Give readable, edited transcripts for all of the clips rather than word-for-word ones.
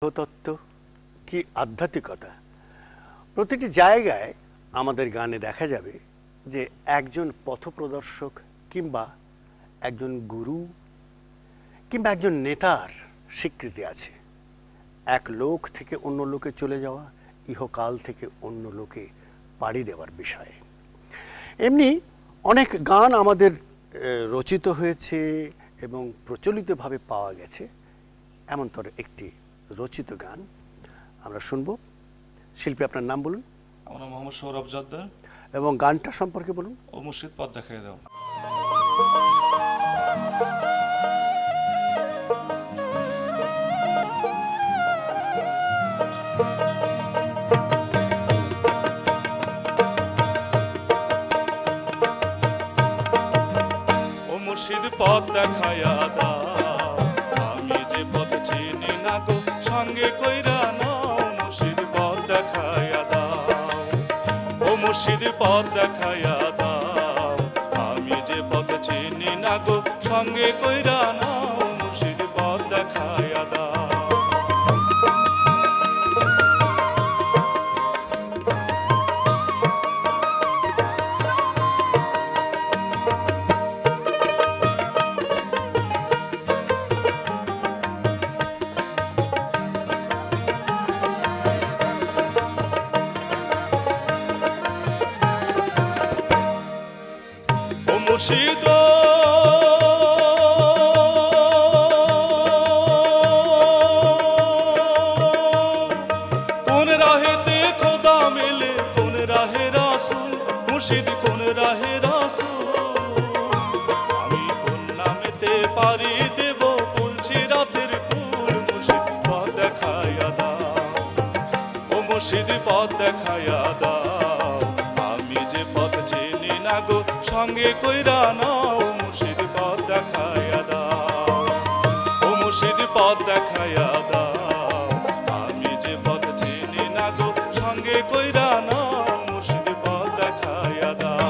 তত্ত্ব কি আধ্যাত্মিকতা। প্রতিটি জায়গায় আমাদের গানে দেখা যাবে যে একজন পথপ্রদর্শক কিংবা একজন গুরু কিংবা একজন নেতার স্বীকৃতি আছে। এক লোক থেকে অন্য লোকে চলে যাওয়া, ইহকাল থেকে অন্য লোকে পাড়ি দেওয়ার বিষয়ে। এমনি অনেক গান আমাদের রচিত হয়েছে এবং প্রচলিতভাবে পাওয়া গেছে। এমনতর একটি রচিত গান আমরা শুনবো। শিল্পী, আপনার নাম বলুন। আমার নাম মোহাম্মদ সৌরভ জর্দার। এবং গানটা সম্পর্কে বলুন। ও মুর্শিদ পথ দেখাই দাও। ও মুর্শিদ পথ দেখাইয়া দাও, আমি যে পথ চিনি না গো, সঙ্গে কইরা নাও। মুর্শিদ পথ দেখাইয়া দাও, ও মুর্শিদ পথ দেখাইয়া দাও, আমি যে পথ চিনি না গো, সঙ্গে কইরা নাও। মুর্শিদ পথ দেখাইয়া দাও। মুর্শিদ কোন রাহেতে খোদা মেলে, কোন রাহে রাসূল। মুর্শিদ কোন রাহে রাসূল, আমি কোন নামেতে পারি দেব বলছি রাতের ফুল। মুর্শিদ পথ দেখাইয়া দাও, ও মুর্শিদ পথ দেখাইয়া দাও, আমি যে পথ চিনি না গো, সঙ্গে কইরা নাও। মুর্শিদ পথ দেখাইয়া দাও, ও মুর্শিদ পথ দেখাইয়া দাও, আমি যে পথ চিনি না গো, সঙ্গে কইরা নাও। মুর্শিদ পথ দেখাইয়া দাও।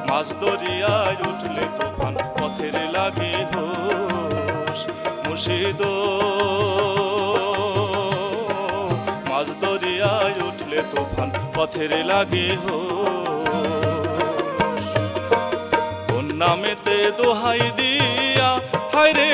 মাছ দরিয়ায় উঠলে তুফান, পথের লাগে হোস। মুর্শিদ মাছ দরিয়ায় উঠলে তুফান, পথের লাগে হোস। কোন নামেতে দোহাই দিয়া, হায় রে